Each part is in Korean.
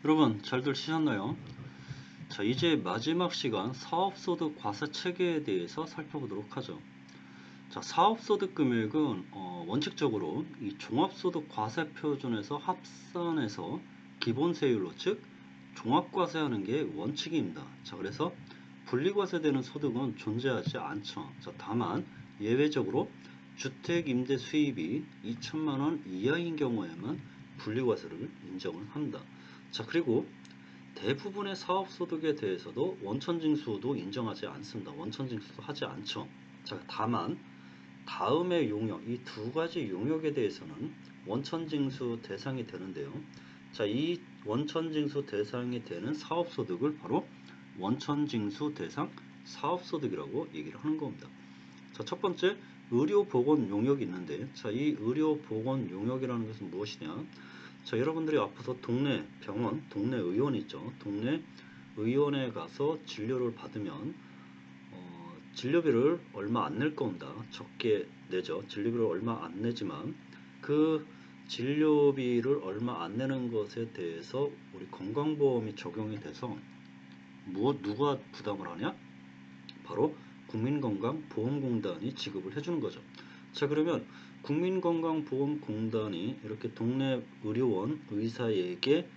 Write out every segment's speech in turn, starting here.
여러분 잘들 치셨나요? 자, 이제 마지막 시간 사업소득 과세체계에 대해서 살펴보도록 하죠. 자, 사업소득 금액은 원칙적으로 이 종합소득 과세표준에서 합산해서 기본세율로, 즉 종합과세하는 게 원칙입니다. 자, 그래서 분리과세되는 소득은 존재하지 않죠. 자, 다만 예외적으로 주택 임대 수입이 2천만 원 이하인 경우에만 분리과세를 인정을 합니다. 자, 그리고 대부분의 사업소득에 대해서도 원천징수도 인정하지 않습니다. 원천징수도 하지 않죠. 자, 다만 다음의 용역, 이 두 가지 용역에 대해서는 원천징수 대상이 되는데요. 자, 이 원천징수 대상이 되는 사업소득을 바로 원천징수 대상 사업소득이라고 얘기를 하는 겁니다. 자, 첫 번째 의료보건 용역이 있는데, 자, 이 의료보건 용역이라는 것은 무엇이냐? 자, 여러분들이 아파서 동네 병원, 동네 의원 있죠. 동네 의원에 가서 진료를 받으면 진료비를 얼마 안 낼 겁니다. 적게 내죠. 진료비를 얼마 안 내지만 그 진료비를 얼마 안 내는 것에 대해서 우리 건강보험이 적용이 돼서 누가 부담을 하냐? 바로 국민건강보험공단이 지급을 해주는 거죠. 자, 그러면 국민건강보험공단이 이렇게 동네 의료원 의사에게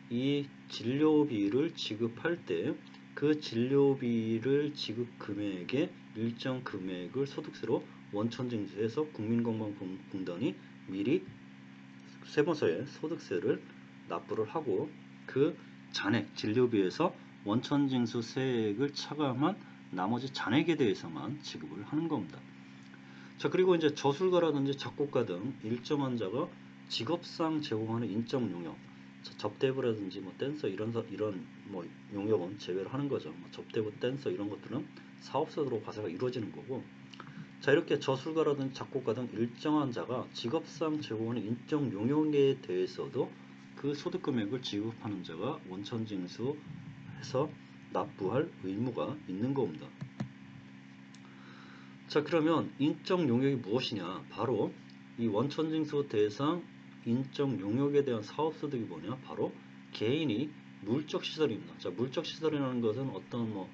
이 진료비를 지급할 때 그 진료비를 지급 금액의 일정 금액을 소득세로 원천징수해서 국민건강보험공단이 미리 세무서에 소득세를 납부를 하고 그 잔액 진료비에서 원천징수세액을 차감한 나머지 잔액에 대해서만 지급을 하는 겁니다. 자, 그리고 이제 저술가라든지 작곡가 등 일정한 자가 직업상 제공하는 인적 용역, 접대부라든지 뭐 댄서 이런 뭐 용역은 제외를 하는 거죠. 뭐 접대부, 댄서 이런 것들은 사업소득으로 과세가 이루어지는 거고, 자, 이렇게 저술가라든지 작곡가 등 일정한 자가 직업상 제공하는 인적 용역에 대해서도 그 소득 금액을 지급하는 자가 원천징수해서 납부할 의무가 있는 겁니다. 자, 그러면 인적 용역이 무엇이냐? 바로 이 원천징수 대상 인적 용역에 대한 사업소득이 뭐냐? 바로 개인이 물적시설입니다. 자, 물적시설이라는 것은 어떤 뭐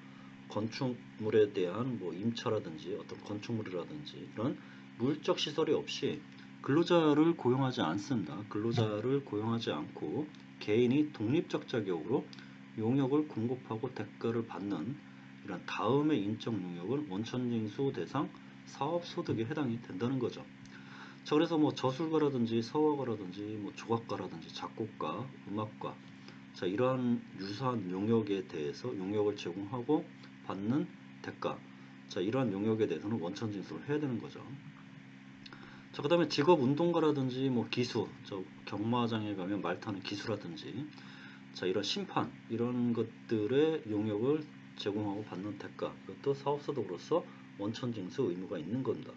건축물에 대한 뭐 임차라든지 어떤 건축물이라든지 이런 물적시설이 없이 근로자를 고용하지 않습니다. 근로자를 고용하지 않고 개인이 독립적 자격으로 용역을 공급하고 대가를 받는 이런 다음의 인적 용역은 원천징수 대상 사업소득에 해당이 된다는 거죠. 자, 그래서 뭐 저술가라든지 서화가라든지 뭐 조각가라든지 작곡가, 음악가, 자, 이러한 유사한 용역에 대해서 용역을 제공하고 받는 대가, 자, 이러한 용역에 대해서는 원천징수를 해야 되는 거죠. 자, 그 다음에 직업운동가라든지 뭐 기수, 경마장에 가면 말 타는 기수라든지, 자, 이런 심판, 이런 것들의 용역을 제공하고 받는 대가, 이것도 사업소득으로서 원천징수 의무가 있는 겁니다.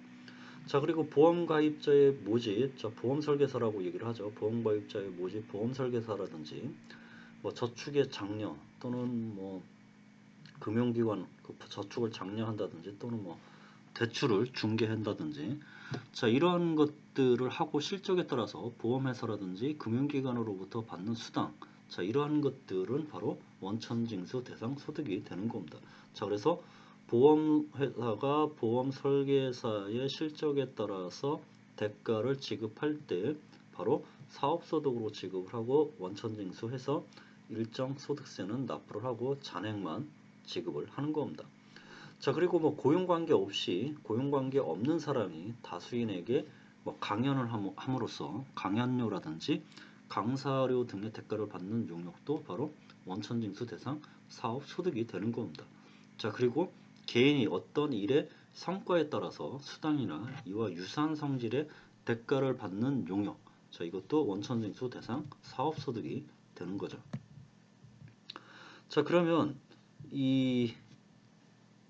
자, 그리고 보험가입자의 모집, 자, 보험설계사라고 얘기를 하죠. 보험가입자의 모집, 보험설계사라든지 뭐 저축의 장려 또는 뭐 금융기관 저축을 장려한다든지 또는 뭐 대출을 중개한다든지, 자, 이런 것들을 하고 실적에 따라서 보험회사라든지 금융기관으로부터 받는 수당, 자, 이러한 것들은 바로 원천징수 대상 소득이 되는 겁니다. 자, 그래서 보험회사가 보험설계사의 실적에 따라서 대가를 지급할 때 바로 사업소득으로 지급을 하고 원천징수해서 일정 소득세는 납부를 하고 잔액만 지급을 하는 겁니다. 자, 그리고 뭐 고용관계 없이 고용관계 없는 사람이 다수인에게 뭐 강연을 함으로써 강연료라든지 강사료 등의 대가를 받는 용역도 바로 원천징수 대상 사업 소득이 되는 겁니다. 자, 그리고 개인이 어떤 일의 성과에 따라서 수당이나 이와 유사한 성질의 대가를 받는 용역, 자, 이것도 원천징수 대상 사업 소득이 되는 거죠. 자, 그러면 이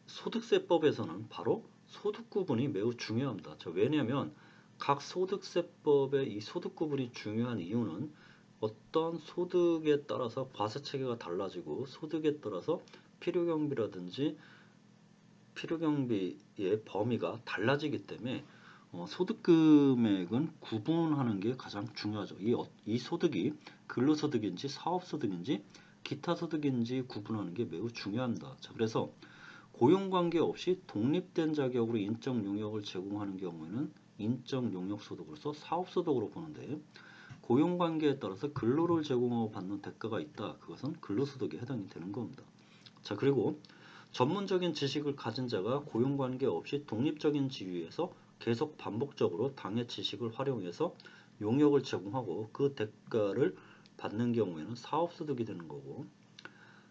소득세법에서는 바로 소득 구분이 매우 중요합니다. 왜냐하면 각 소득세법의 이 소득 구분이 중요한 이유는 어떤 소득에 따라서 과세 체계가 달라지고 소득에 따라서 필요경비라든지 필요경비의 범위가 달라지기 때문에 소득 금액은 구분하는 게 가장 중요하죠. 이 소득이 근로소득인지 사업소득인지 기타 소득인지 구분하는 게 매우 중요합니다. 자, 그래서 고용관계 없이 독립된 자격으로 인적 용역을 제공하는 경우에는 인적 용역 소득으로서 사업소득으로 보는데, 고용관계에 따라서 근로를 제공하고 받는 대가가 있다. 그것은 근로소득에 해당이 되는 겁니다. 자, 그리고 전문적인 지식을 가진 자가 고용관계 없이 독립적인 지위에서 계속 반복적으로 당해 지식을 활용해서 용역을 제공하고 그 대가를 받는 경우에는 사업소득이 되는 거고,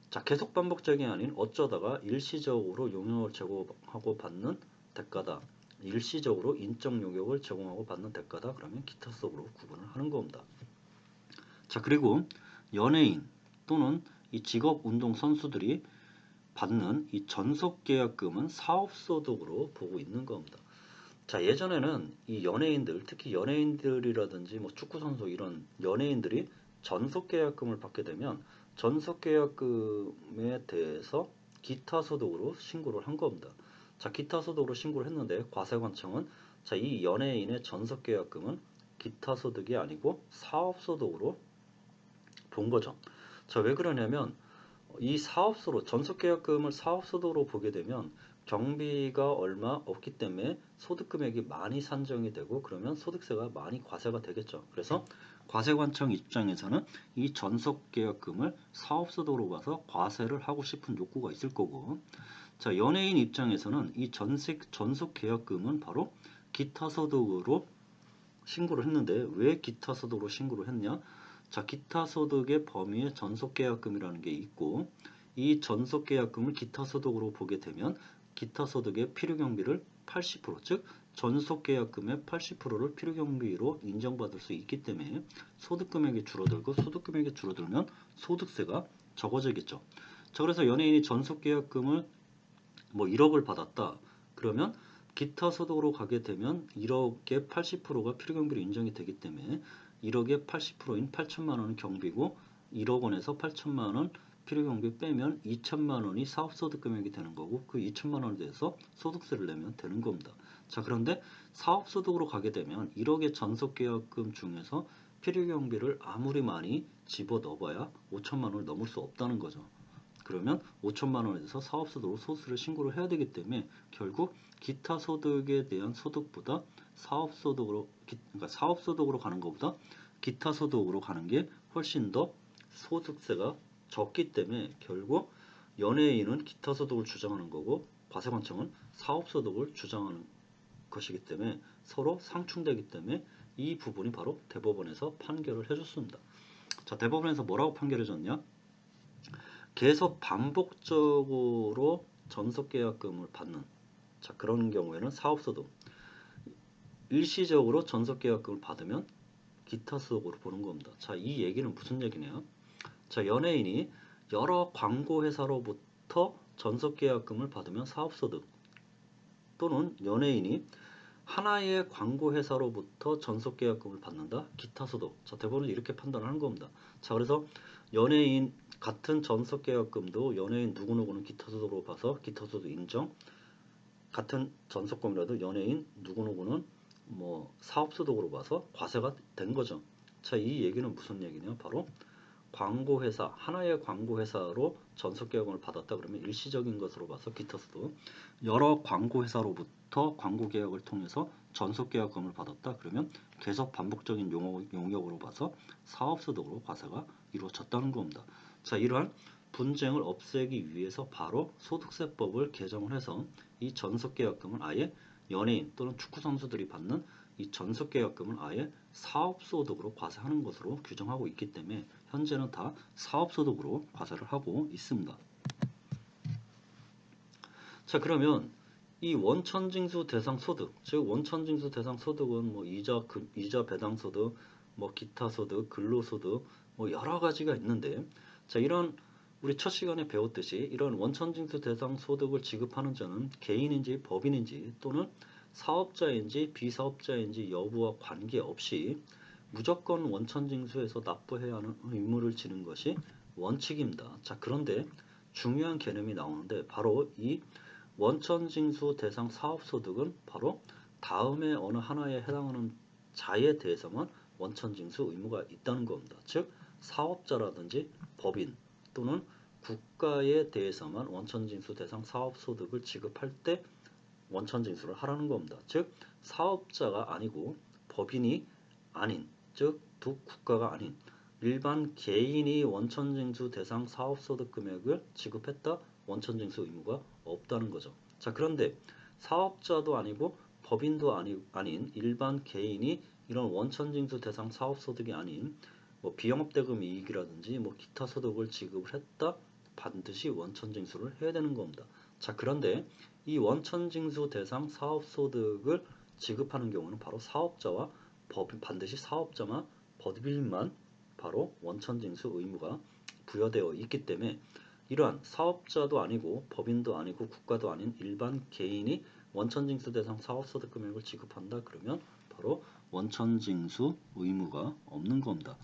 자, 계속 반복적이 아닌 어쩌다가 일시적으로 용역을 제공하고 받는 대가다. 일시적으로 인적 용역을 제공하고 받는 대가다. 그러면 기타 소득으로 구분을 하는 겁니다. 자, 그리고 연예인 또는 이 직업운동 선수들이 받는 이 전속계약금은 사업소득으로 보고 있는 겁니다. 자, 예전에는 이 연예인들, 특히 연예인들이라든지 뭐 축구선수 이런 연예인들이 전속계약금을 받게 되면 전속계약금에 대해서 기타소득으로 신고를 한 겁니다. 자, 기타소득으로 신고를 했는데 과세관청은 자, 이 연예인의 전속계약금은 기타소득이 아니고 사업소득으로 본 거죠. 자, 왜 그러냐면 이 전속계약금을 사업소득으로 보게 되면 경비가 얼마 없기 때문에 소득금액이 많이 산정이 되고 그러면 소득세가 많이 과세가 되겠죠. 그래서 과세관청 입장에서는 이 전속계약금을 사업소득으로 봐서 과세를 하고 싶은 욕구가 있을 거고, 자, 연예인 입장에서는 이 전속계약금은 바로 기타소득으로 신고를 했는데 왜 기타소득으로 신고를 했냐? 자, 기타소득의 범위에 전속계약금이라는 게 있고, 이 전속계약금을 기타소득으로 보게 되면 기타소득의 필요경비를 80%, 즉 전속계약금의 80%를 필요경비로 인정받을 수 있기 때문에 소득금액이 줄어들고, 소득금액이 줄어들면 소득세가 적어지겠죠. 자, 그래서 연예인이 전속계약금을 뭐 1억을 받았다. 그러면 기타 소득으로 가게 되면 1억의 80%가 필요경비로 인정이 되기 때문에 1억의 80%인 8천만 원은 경비고 1억 원에서 8천만 원 필요경비 빼면 2천만 원이 사업소득 금액이 되는 거고 그 2천만 원에 대해서 소득세를 내면 되는 겁니다. 자, 그런데 사업소득으로 가게 되면 1억의 전속계약금 중에서 필요경비를 아무리 많이 집어넣어봐야 5천만 원을 넘을 수 없다는 거죠. 그러면 5천만 원에 대해서 사업소득으로 소득세를 신고를 해야 되기 때문에 결국 기타 소득에 대한 소득보다 그러니까 사업소득으로 가는 것보다 기타 소득으로 가는 게 훨씬 더 소득세가 적기 때문에 결국 연예인은 기타 소득을 주장하는 거고 과세관청은 사업소득을 주장하는 것이기 때문에 서로 상충되기 때문에 이 부분이 바로 대법원에서 판결을 해줬습니다. 자, 대법원에서 뭐라고 판결해줬냐? 계속 반복적으로 전속계약금을 받는, 자, 그런 경우에는 사업소득, 일시적으로 전속계약금을 받으면 기타소득으로 보는 겁니다. 자, 이 얘기는 무슨 얘기냐? 자, 연예인이 여러 광고회사로부터 전속계약금을 받으면 사업소득, 또는 연예인이 하나의 광고회사로부터 전속계약금을 받는다? 기타소득. 자, 대법원은 이렇게 판단을 하는 겁니다. 자, 그래서 연예인 같은 전속계약금도 연예인 누구누구는 기타소득으로 봐서 기타소득 인정, 같은 전속금이라도 연예인 누구누구는 뭐 사업소득으로 봐서 과세가 된 거죠. 자, 이 얘기는 무슨 얘기냐? 바로 광고회사, 하나의 광고회사로 전속계약금을 받았다 그러면 일시적인 것으로 봐서 기타소득, 여러 광고회사로부터 광고계약을 통해서 전속계약금을 받았다 그러면 계속 반복적인 용역으로 봐서 사업소득으로 과세가 이루어졌다는 겁니다. 자, 이러한 분쟁을 없애기 위해서 바로 소득세법을 개정을 해서 이 전속계약금은 아예 연예인 또는 축구선수들이 받는 이 전속계약금은 아예 사업소득으로 과세하는 것으로 규정하고 있기 때문에 현재는 다 사업소득으로 과세를 하고 있습니다. 자, 그러면 이 원천징수 대상 소득, 즉 원천징수 대상 소득은 뭐 이자 배당 소득, 뭐 기타 소득, 근로소득, 뭐 여러 가지가 있는데, 자, 이런 우리 첫 시간에 배웠듯이 이런 원천징수 대상 소득을 지급하는 자는 개인인지 법인인지 또는 사업자인지 비사업자인지 여부와 관계없이 무조건 원천징수에서 납부해야 하는 의무를 지는 것이 원칙입니다. 자, 그런데 중요한 개념이 나오는데 바로 이 원천징수 대상 사업소득은 바로 다음에 어느 하나에 해당하는 자에 대해서만 원천징수 의무가 있다는 겁니다. 즉 사업자라든지 법인 또는 국가에 대해서만 원천징수 대상 사업소득을 지급할 때 원천징수를 하라는 겁니다. 즉 사업자가 아니고 법인이 아닌, 즉 국가가 아닌 일반 개인이 원천징수 대상 사업소득 금액을 지급했다 원천징수 의무가 없다는 거죠. 자, 그런데 사업자도 아니고 법인도 아닌 일반 개인이 이런 원천징수 대상 사업소득이 아닌 뭐 비영업대금 이익이라든지 뭐 기타 소득을 지급을 했다 반드시 원천징수를 해야 되는 겁니다. 자, 그런데 이 원천징수 대상 사업소득을 지급하는 경우는 바로 사업자와 반드시 사업자만 법인만 바로 원천징수 의무가 부여되어 있기 때문에 이러한 사업자도 아니고 법인도 아니고 국가도 아닌 일반 개인이 원천징수 대상 사업소득 금액을 지급한다 그러면 바로 원천징수 의무가 없는 겁니다.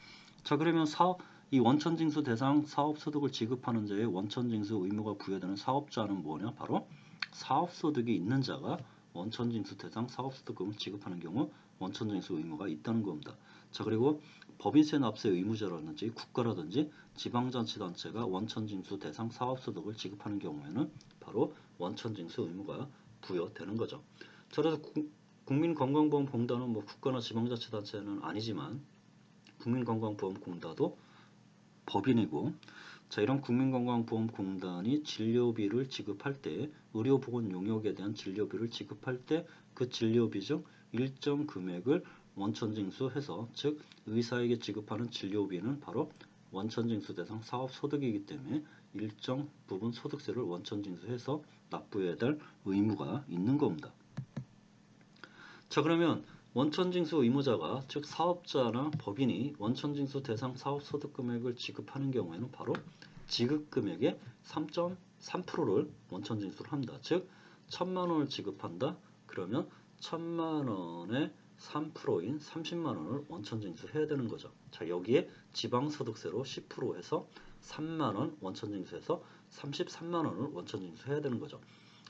자, 그러면 이 원천징수 대상 사업소득을 지급하는 자의 원천징수 의무가 부여되는 사업자는 뭐냐? 바로 사업소득이 있는 자가 원천징수 대상 사업소득금을 지급하는 경우 원천징수 의무가 있다는 겁니다. 자, 그리고 법인세 납세 의무자라든지 국가라든지 지방자치단체가 원천징수 대상 사업소득을 지급하는 경우에는 바로 원천징수 의무가 부여되는 거죠. 자, 그래서 국민건강보험공단은 뭐 국가나 지방자치단체는 아니지만 국민건강보험공단도 법인이고, 자, 이런 국민건강보험공단이 진료비를 지급할 때 의료보건용역에 대한 진료비를 지급할 때 그 진료비 중 일정 금액을 원천징수해서 즉 의사에게 지급하는 진료비는 바로 원천징수 대상 사업소득이기 때문에 일정 부분 소득세를 원천징수해서 납부해야 될 의무가 있는 겁니다. 자, 그러면 원천징수 의무자가 즉 사업자나 법인이 원천징수 대상 사업소득 금액을 지급하는 경우에는 바로 지급금액의 3.3%를 원천징수를 합니다. 즉 1,000만 원을 지급한다 그러면 1,000만 원의 3%인 30만 원을 원천징수해야 되는 거죠. 자, 여기에 지방소득세로 10% 해서 3만 원 원천징수해서 33만 원을 원천징수해야 되는 거죠.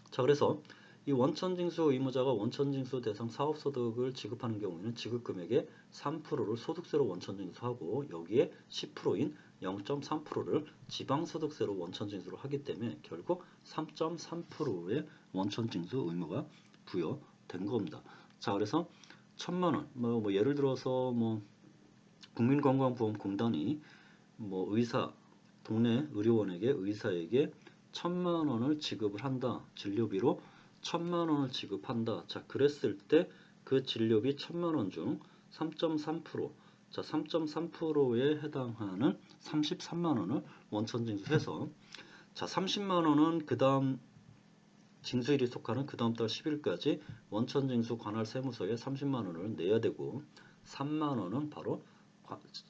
자, 그래서 이 원천징수 의무자가 원천징수 대상 사업소득을 지급하는 경우에는 지급금액의 3%를 소득세로 원천징수하고 여기에 10%인 0.3%를 지방소득세로 원천징수를 하기 때문에 결국 3.3%의 원천징수 의무가 부여된 겁니다. 자, 그래서 1,000만 원, 뭐 예를 들어서 뭐 국민건강보험공단이 뭐 동네 의료원에게 의사에게 1,000만 원을 지급을 한다. 진료비로 1,000만 원을 지급한다. 자, 그랬을 때 그 진료비 1,000만 원 중 3.3%, 자, 3.3%에 해당하는 33만 원을 원천징수해서 자, 30만 원은 그 다음 징수일이 속하는 그 다음 달 10일까지 원천징수 관할 세무서에 30만 원을 내야 되고 3만 원은 바로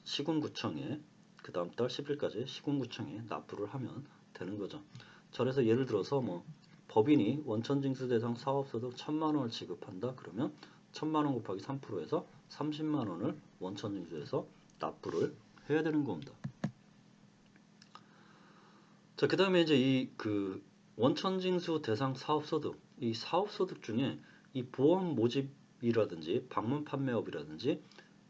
시군구청에 그 다음 달 10일까지 시군구청에 납부를 하면 되는 거죠. 자, 그래서 예를 들어서 뭐 법인이 원천징수 대상 사업소득 1,000만 원을 지급한다 그러면 1,000만 원 곱하기 3%에서 30만 원을 원천징수해서 납부를 해야 되는 겁니다. 자, 그 다음에 이제 이 원천징수 대상 사업소득, 이 사업소득 중에 이 보험 모집이라든지 방문 판매업이라든지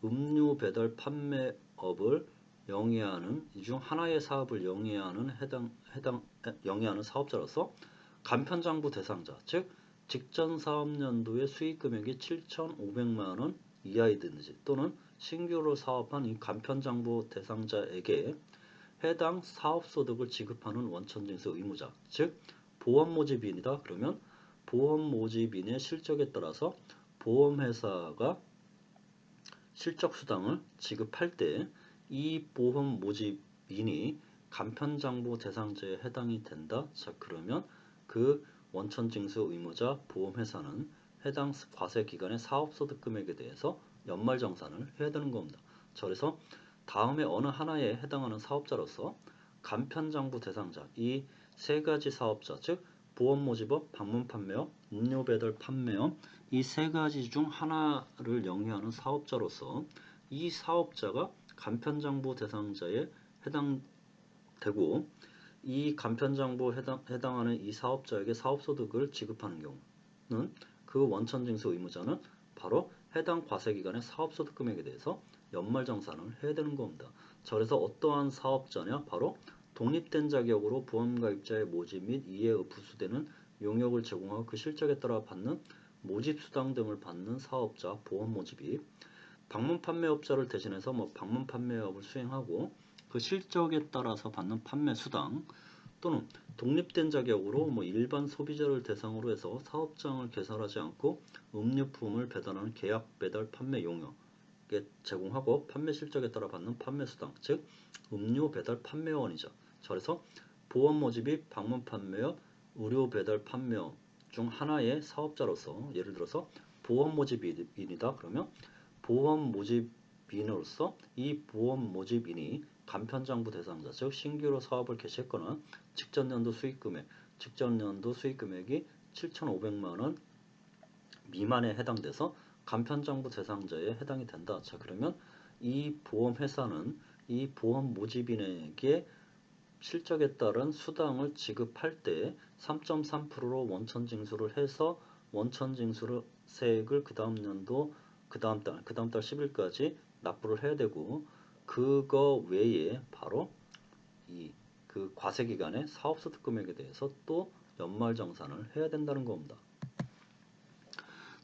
음료 배달 판매업을 영위하는 이 중 하나의 사업을 영위하는 영위하는 사업자로서 간편장부 대상자, 즉 직전 사업년도의 수익 금액이 7,500만 원 이하이든지 또는 신규로 사업한 이 간편장부 대상자에게 해당 사업소득을 지급하는 원천징수 의무자, 즉 보험 모집인이다 그러면 보험 모집인의 실적에 따라서 보험회사가 실적수당을 지급할 때 이 보험 모집인이 간편장부 대상자에 해당이 된다. 자, 그러면 그 원천징수 의무자 보험회사는 해당 과세기간의 사업소득 금액에 대해서 연말정산을 해야 되는 겁니다. 자, 그래서 다음에 어느 하나에 해당하는 사업자로서 간편장부 대상자 이 세 가지 사업자 즉 보험 모집업, 방문 판매업, 음료 배달 판매업 이 세 가지 중 하나를 영위하는 사업자로서 이 사업자가 간편장부 대상자에 해당되고 이 간편장부 해당하는 이 사업자에게 사업소득을 지급하는 경우는 그 원천징수 의무자는 바로 해당 과세기간의 사업소득 금액에 대해서 연말정산을 해야 되는 겁니다. 자, 그래서 어떠한 사업자냐? 바로 독립된 자격으로 보험가입자의 모집 및 이에 부수되는 용역을 제공하고 그 실적에 따라 받는 모집수당 등을 받는 사업자 보험모집이 방문 판매업자를 대신해서 방문 판매업을 수행하고 그 실적에 따라서 받는 판매수당 또는 독립된 자격으로 일반 소비자를 대상으로 해서 사업장을 개설하지 않고 음료품을 배달하는 계약 배달 판매 용역에 제공하고 판매 실적에 따라 받는 판매수당 즉 음료 배달 판매원이죠. 그래서 보험 모집이 방문 판매업, 의료 배달 판매업 중 하나의 사업자로서 예를 들어서 보험 모집인이다 그러면 보험 모집인으로서 이 보험 모집인이 간편장부 대상자 즉 신규로 사업을 개시했거나 직전년도 수익금액이 7,500만원 미만에 해당돼서 간편장부 대상자에 해당이 된다. 자, 그러면 이 보험회사는 이 보험 모집인에게 실적에 따른 수당을 지급할 때 3.3%로 원천징수를 해서 원천징수를 세액을 그 다음 달 10일까지 납부를 해야 되고 그거 외에 바로 그 과세기간의 사업소득 금액에 대해서 또 연말정산을 해야 된다는 겁니다.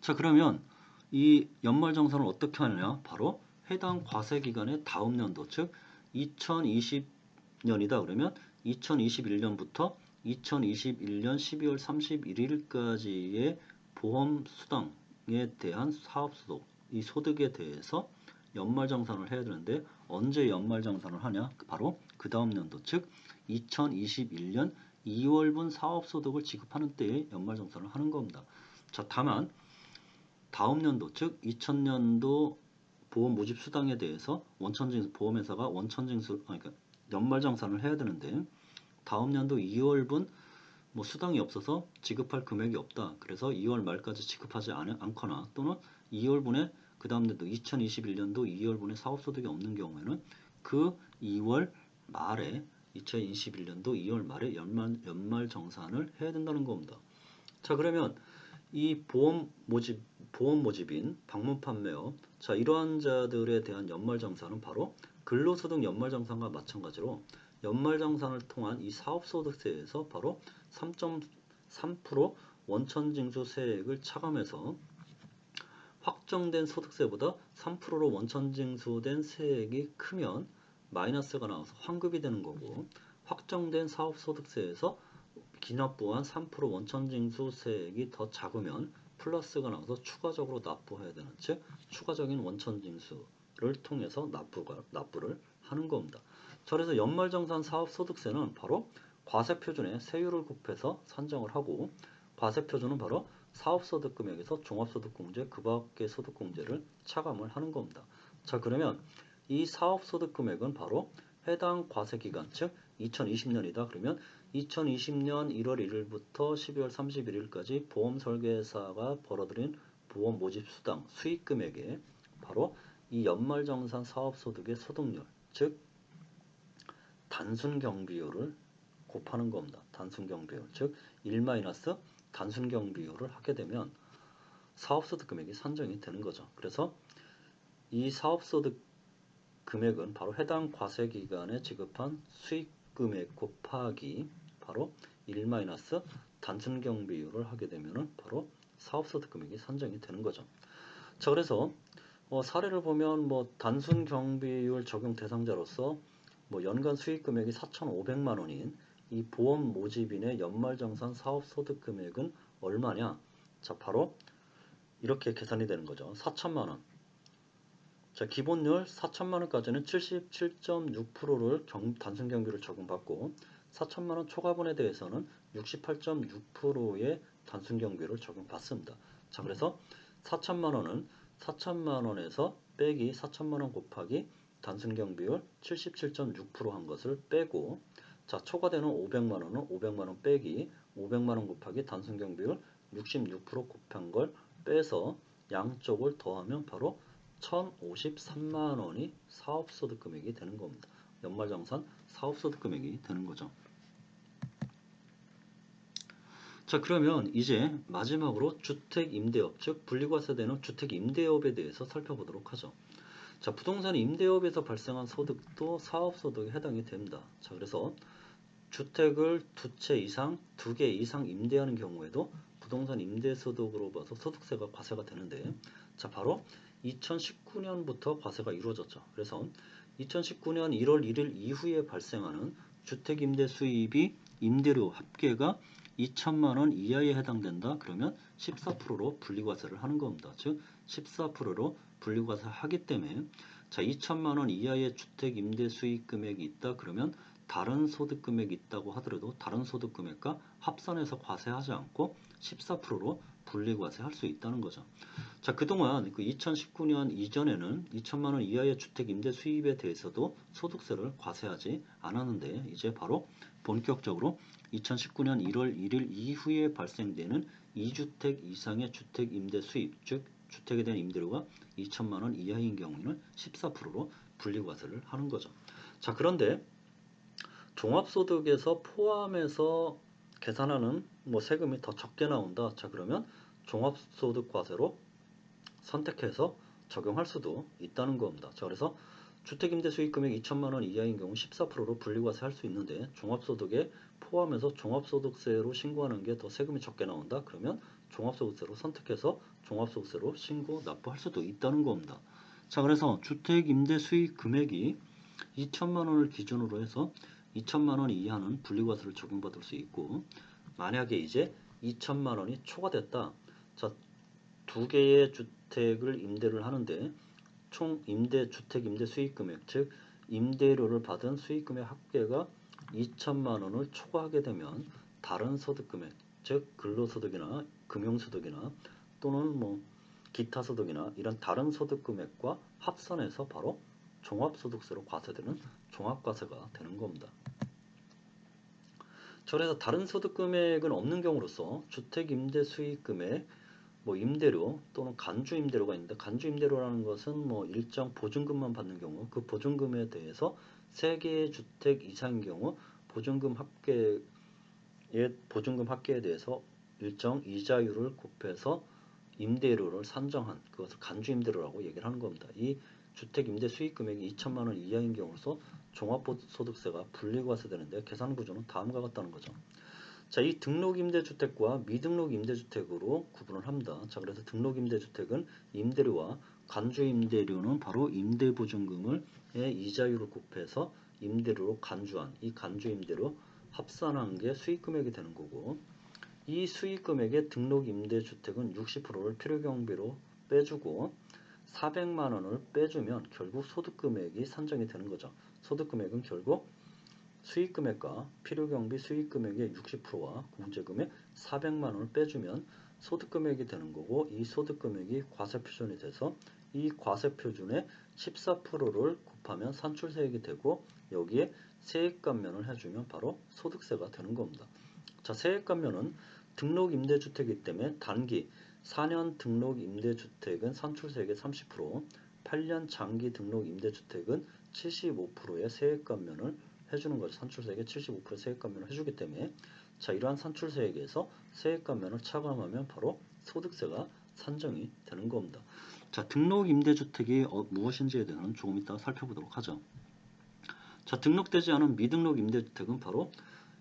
자, 그러면 이 연말정산을 어떻게 하느냐? 바로 해당 과세기간의 다음 연도 즉 2020년이다 그러면 2021년부터 2021년 12월 31일까지의 보험수당에 대한 사업소득 이 소득에 대해서 연말정산을 해야 되는데 언제 연말정산을 하냐? 바로 그 다음 연도 즉 2021년 2월분 사업소득을 지급하는 때에 연말정산을 하는 겁니다. 자, 다만 다음 연도 즉 2000년도 보험 모집 수당에 대해서 원천징수 보험회사가 그러니까 연말정산을 해야 되는데 다음 연도 2월분 수당이 없어서 지급할 금액이 없다. 그래서 2월 말까지 지급하지 않거나 또는 2월분에 그 다음 연도 2021년도 2월분에 사업소득이 없는 경우에는 그 2월 말에 2021년도 2월 말에 연말정산을 해야 된다는 겁니다. 자, 그러면 이 보험 모집인 방문 판매업 자 이러한 자들에 대한 연말정산은 바로 근로소득 연말정산과 마찬가지로 연말정산을 통한 이 사업소득세에서 바로 3.3% 원천징수 세액을 차감해서 확정된 소득세보다 3%로 원천징수된 세액이 크면 마이너스가 나와서 환급이 되는 거고 확정된 사업소득세에서 기납부한 3% 원천징수 세액이 더 작으면 플러스가 나와서 추가적으로 납부해야 되는 즉 추가적인 원천징수를 통해서 납부를 하는 겁니다. 그래서 연말정산 사업소득세는 바로 과세표준에 세율을 곱해서 산정을 하고 과세표준은 바로 사업소득금액에서 종합소득공제 그 밖의 소득공제를 차감을 하는 겁니다. 자, 그러면 이 사업소득금액은 바로 해당 과세기간 즉 2020년이다 그러면 2020년 1월 1일부터 12월 31일까지 보험설계사가 벌어들인 보험 모집수당 수익금액에 바로 이 연말정산 사업소득의 소득률 즉 단순경비율을 곱하는 겁니다. 단순경비율 즉 1 단순경비율을 하게 되면 사업소득 금액이 산정이 되는 거죠. 그래서 이 사업소득 금액은 바로 해당 과세기간에 지급한 수익금액 곱하기 바로 1 단순경비율을 하게 되면 바로 사업소득 금액이 산정이 되는 거죠. 자, 그래서 사례를 보면 단순경비율 적용 대상자로서 연간 수익금액이 4,500만 원인 이 보험 모집인의 연말정산 사업소득 금액은 얼마냐? 자, 바로 이렇게 계산이 되는 거죠. 4천만 원. 자, 기본율 4천만 원까지는 77.6%를 단순경비를 적용받고 4천만 원 초과분에 대해서는 68.6%의 단순경비를 적용받습니다. 자, 그래서 4천만 원은 4천만 원에서 빼기 4천만 원 곱하기 단순경비율 77.6% 한 것을 빼고 자, 초과되는 500만 원은 500만 원 빼기 500만 원 곱하기 단순경비율 66% 곱한 걸 빼서 양쪽을 더하면 바로 1,053만 원이 사업소득 금액이 되는 겁니다. 연말정산 사업소득 금액이 되는 거죠. 자, 그러면 이제 마지막으로 주택임대업, 즉 분리과세되는 주택임대업에 대해서 살펴보도록 하죠. 자, 부동산 임대업에서 발생한 소득도 사업소득에 해당이 됩니다. 자, 그래서 주택을 두 채 이상, 두 개 이상 임대하는 경우에도 부동산 임대소득으로 봐서 소득세가 과세가 되는데, 자, 바로 2019년부터 과세가 이루어졌죠. 그래서 2019년 1월 1일 이후에 발생하는 주택임대 수입이 임대료 합계가 2천만 원 이하에 해당된다. 그러면 14%로 분리과세를 하는 겁니다. 즉 14%로 분리과세를 하기 때문에, 자, 2천만 원 이하의 주택임대 수익 금액이 있다. 그러면 다른 소득 금액이 있다고 하더라도 다른 소득 금액과 합산해서 과세하지 않고 14%로 분리과세 할 수 있다는 거죠. 자, 그동안 그 2019년 이전에는 2천만 원 이하의 주택 임대 수입에 대해서도 소득세를 과세하지 않았는데, 이제 바로 본격적으로 2019년 1월 1일 이후에 발생되는 2주택 이상의 주택 임대 수입, 즉 주택에 대한 임대료가 2천만 원 이하인 경우에는 14%로 분리과세를 하는 거죠. 자, 그런데 종합소득에서 포함해서 계산하는 세금이 더 적게 나온다. 자, 그러면 종합소득과세로 선택해서 적용할 수도 있다는 겁니다. 자, 그래서 주택임대 수익금액 2천만 원 이하인 경우 14%로 분리과세 할 수 있는데, 종합소득에 포함해서 종합소득세로 신고하는 게 더 세금이 적게 나온다. 그러면 종합소득세로 선택해서 종합소득세로 신고 납부할 수도 있다는 겁니다. 자, 그래서 주택임대 수익 금액이 2천만 원을 기준으로 해서 2천만 원 이하는 분리과세를 적용받을 수 있고, 만약에 이제 2천만 원이 초과됐다. 자, 두 개의 주택을 임대를 하는데 총 주택 임대 수익 금액, 즉 임대료를 받은 수익 금액 합계가 2천만 원을 초과하게 되면 다른 소득 금액, 즉 근로소득이나 금융소득이나 또는 기타 소득이나 이런 다른 소득 금액과 합산해서 바로 종합소득세로 과세되는 종합과세가 되는 겁니다. 그래서 다른 소득 금액은 없는 경우로서 주택 임대 수익 금액, 임대료 또는 간주 임대료가 있는데, 간주 임대료라는 것은 일정 보증금만 받는 경우, 그 보증금에 대해서 3개의 주택 이상인 경우 보증금 합계에 대해서 일정 이자율을 곱해서 임대료를 산정한 그것을 간주 임대료라고 얘기를 하는 겁니다. 이 주택 임대 수익 금액이 2천만 원 이하인 경우로서 종합소득세가 분리과세되는데, 계산 구조는 다음과 같다는 거죠. 자, 이 등록임대주택과 미등록임대주택으로 구분을 합니다. 자, 그래서 등록임대주택은 임대료와 간주임대료는 바로 임대보증금의 이자율을 곱해서 임대료로 간주한 이 간주임대료 합산한 게 수익금액이 되는 거고, 이 수익금액의 등록임대주택은 60%를 필요경비로 빼주고 400만 원을 빼주면 결국 소득금액이 산정이 되는 거죠. 소득금액은 결국 수익금액과 필요경비 수익금액의 60%와 공제금액 400만 원을 빼주면 소득금액이 되는 거고, 이 소득금액이 과세표준이 돼서 이 과세표준의 14%를 곱하면 산출세액이 되고, 여기에 세액감면을 해주면 바로 소득세가 되는 겁니다. 자, 세액감면은 등록임대주택이기 때문에 단기 4년 등록임대주택은 산출세액의 30%, 8년 장기 등록임대주택은 75%의 세액감면을 해주는 거죠. 산출세액의 75% 세액감면을 해주기 때문에, 자, 이러한 산출세액에서 세액감면을 차감하면 바로 소득세가 산정이 되는 겁니다. 자, 등록임대주택이 무엇인지에 대해서는 조금 이따 살펴보도록 하죠. 자, 등록되지 않은 미등록임대주택은 바로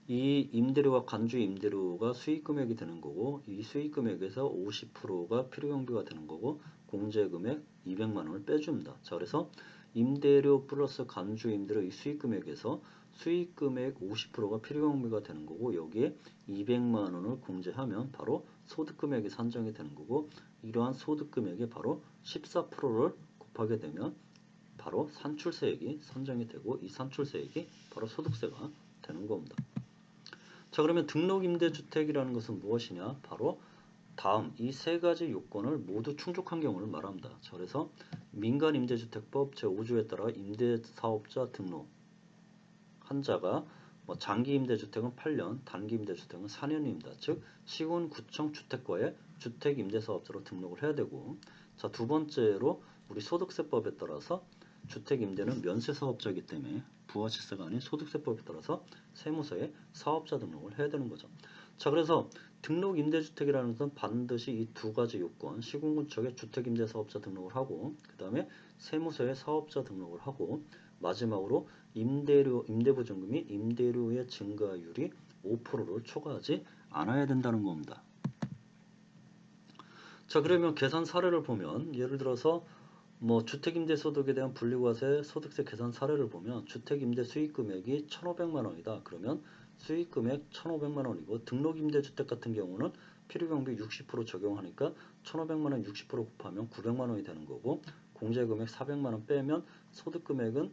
이 임대료와 간주 임대료가 수익금액이 되는 거고, 이 수익금액에서 50%가 필요경비가 되는 거고, 공제금액 200만 원을 빼줍니다. 자, 그래서 임대료 플러스 간주 임대료 이 수익금액에서 수익금액 50%가 필요경비가 되는 거고, 여기에 200만 원을 공제하면 바로 소득금액이 산정이 되는 거고, 이러한 소득금액에 바로 14%를 곱하게 되면 바로 산출세액이 산정이 되고, 이 산출세액이 바로 소득세가 되는 겁니다. 자, 그러면 등록임대주택이라는 것은 무엇이냐? 바로 다음 이 세 가지 요건을 모두 충족한 경우를 말합니다. 자, 그래서 민간임대주택법 제5조에 따라 임대사업자 등록 한자가 장기임대주택은 8년, 단기임대주택은 4년입니다. 즉 시군구청 주택과의 주택임대사업자로 등록을 해야 되고, 자, 두 번째로 우리 소득세법에 따라서 주택임대는 면세사업자이기 때문에 부가세가 아닌 소득세법에 따라서 세무서에 사업자 등록을 해야 되는 거죠. 자, 그래서 등록 임대주택이라는 것은 반드시 이 두 가지 요건, 시군구청에 주택임대사업자 등록을 하고, 그 다음에 세무서에 사업자 등록을 하고, 마지막으로 임대보증금 및 임대료의 증가율이 5%를 초과하지 않아야 된다는 겁니다. 자, 그러면 계산 사례를 보면 예를 들어서 뭐 주택임대소득에 대한 분리과세 소득세 계산 사례를 보면 주택임대 수익금액이 1,500만 원이다. 그러면 수익금액 1,500만 원이고 등록임대주택 같은 경우는 필요경비 60% 적용하니까 1,500만 원 60% 곱하면 900만 원이 되는 거고 공제금액 400만 원 빼면 소득금액은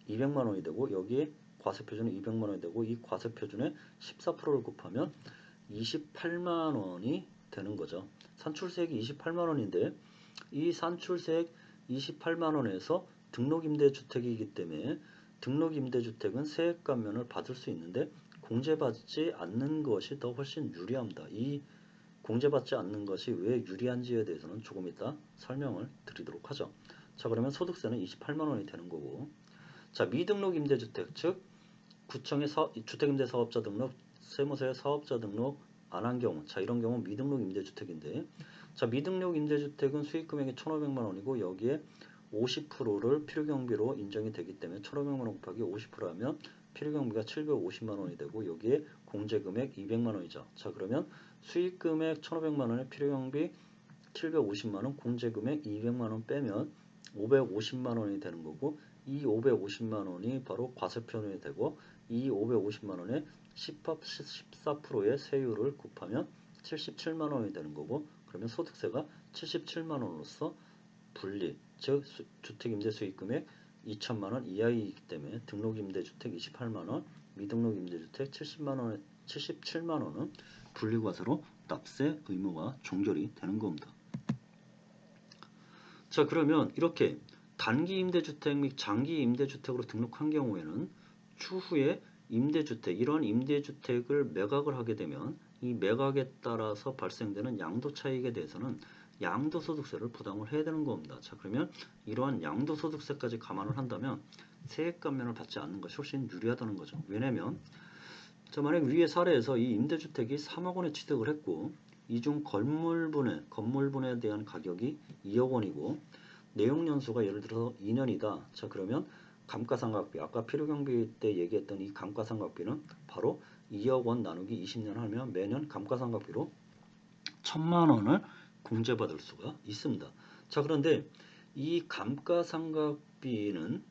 200만 원이 되고 여기에 과세표준은 200만 원이 되고 이 과세표준에 14%를 곱하면 28만 원이 되는 거죠. 산출세액이 28만 원인데 이 산출세액 28만 원에서 등록임대주택이기 때문에 등록임대주택은 세액 감면을 받을 수 있는데 공제받지 않는 것이 더 훨씬 유리합니다. 이 공제받지 않는 것이 왜 유리한지에 대해서는 조금 이따 설명을 드리도록 하죠. 자, 그러면 소득세는 28만 원이 되는 거고, 자, 미등록임대주택 즉 구청의 주택임대사업자 등록, 세무서의 사업자 등록 안 한 경우, 자, 이런 경우 미등록임대주택인데, 자, 미등록임대주택은 수익금액이 1,500만 원이고 여기에 50%를 필요경비로 인정이 되기 때문에 1,500만 원 곱하기 50% 하면 필요경비가 750만 원이 되고 여기에 공제금액 200만 원이죠. 자, 그러면 수익금액 1,500만 원에 필요경비 750만 원, 공제금액 200만 원 빼면 550만 원이 되는 거고 이 550만 원이 바로 과세표준이 되고 이 550만 원에 14%의 세율을 곱하면 77만 원이 되는 거고 그러면 소득세가 77만 원으로서 분리, 즉 주택임대수익금액 2천만 원 이하이기 때문에 등록임대주택 28만 원, 미등록임대주택 77만 원은 분리과세로 납세 의무가 종결이 되는 겁니다. 자, 그러면 이렇게 단기 임대주택 및 장기 임대주택으로 등록한 경우에는 추후에 임대주택, 이런 임대주택을 매각을 하게 되면 이 매각에 따라서 발생되는 양도차익에 대해서는 양도소득세를 부담을 해야 되는 겁니다. 자, 그러면 이러한 양도소득세까지 감안을 한다면 세액 감면을 받지 않는 것이 훨씬 유리하다는 거죠. 왜냐면 자, 만약 위의 사례에서 이 임대주택이 3억 원에 취득을 했고 이중 건물분에 대한 가격이 2억 원이고 내용연수가 예를 들어서 2년이다. 자, 그러면 감가상각비, 아까 필요경비 때 얘기했던 이 감가상각비는 바로 2억 원 나누기 20년 하면 매년 감가상각비로 1,000만 원을 공제받을 수가 있습니다. 자, 그런데 이 감가상각비는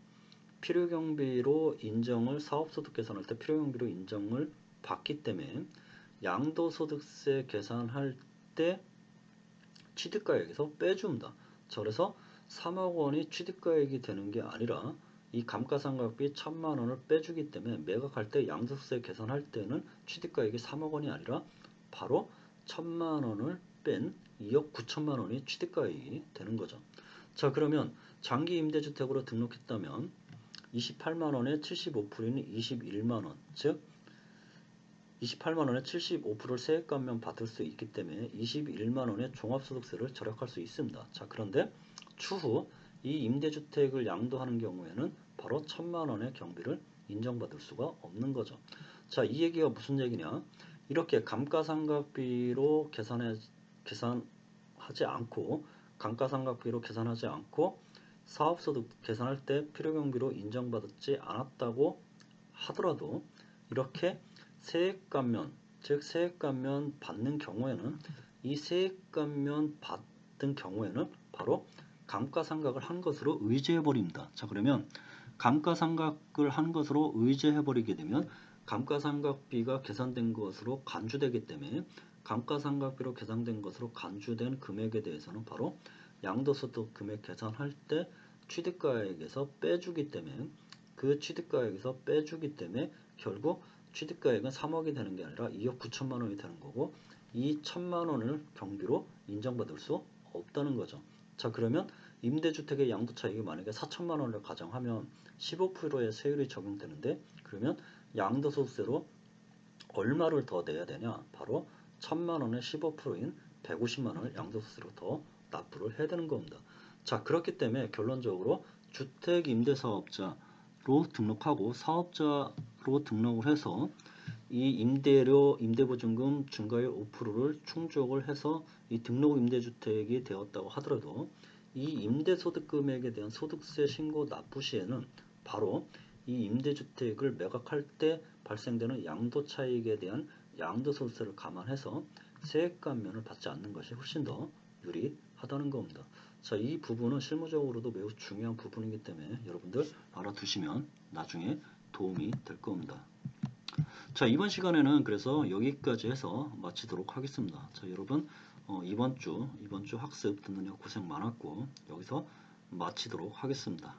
필요경비로 인정을 사업소득 계산할 때 필요경비로 인정을 받기 때문에 양도소득세 계산할 때 취득가액에서 빼줍니다. 자, 그래서 3억 원이 취득가액이 되는 게 아니라 이 감가상각비 1,000만 원을 빼주기 때문에 매각할 때 양도소득세 계산할 때는 취득가액이 3억 원이 아니라 바로 1,000만 원을 뺀 2억 9천만 원이 취득가액이 되는 거죠. 자, 그러면 장기 임대주택으로 등록했다면 28만 원에 75%는 21만 원, 즉 28만 원에 75%를 세액 감면 받을 수 있기 때문에 21만 원의 종합소득세를 절약할 수 있습니다. 자, 그런데 추후 이 임대주택을 양도하는 경우에는 바로 1,000만 원의 경비를 인정받을 수가 없는 거죠. 자, 이 얘기가 무슨 얘기냐? 이렇게 감가상각비로 계산하지 않고 감가상각비로 계산하지 않고 사업소득 계산할 때 필요경비로 인정받지 않았다고 하더라도 이렇게 세액감면, 즉 세액감면 받는 경우에는 이 세액감면 받은 경우에는 바로 감가상각을 한 것으로 의제해버립니다. 자, 그러면 감가상각을 한 것으로 의제해버리게 되면 감가상각비가 계산된 것으로 간주되기 때문에 감가상각비로 계산된 것으로 간주된 금액에 대해서는 바로 양도소득 금액 계산할 때 취득가액에서 빼주기 때문에 그 취득가액에서 빼주기 때문에 결국 취득가액은 3억이 되는 게 아니라 2억 9천만 원이 되는 거고 이 1,000만 원을 경비로 인정받을 수 없다는 거죠. 자, 그러면 임대주택의 양도차익이 만약에 4천만 원을 가정하면 15%의 세율이 적용되는데 그러면 양도소득세로 얼마를 더 내야 되냐? 바로 1,000만 원의 15%인 150만 원을 양도소득세로 더 납부를 해야 되는 겁니다. 자, 그렇기 때문에 결론적으로 주택임대사업자로 등록하고 사업자로 등록을 해서 이 임대료, 임대보증금 중과율 5%를 충족을 해서 이 등록 임대주택이 되었다고 하더라도 이 임대소득금액에 대한 소득세 신고 납부 시에는 바로 이 임대주택을 매각할 때 발생되는 양도 차익에 대한 양도소득세를 감안해서 세액 감면을 받지 않는 것이 훨씬 더 유리하다는 겁니다. 자, 이 부분은 실무적으로도 매우 중요한 부분이기 때문에 여러분들 알아두시면 나중에 도움이 될 겁니다. 자, 이번 시간에는 그래서 여기까지 해서 마치도록 하겠습니다. 자, 여러분 이번 주 학습 듣느라 고생 많았고 여기서 마치도록 하겠습니다.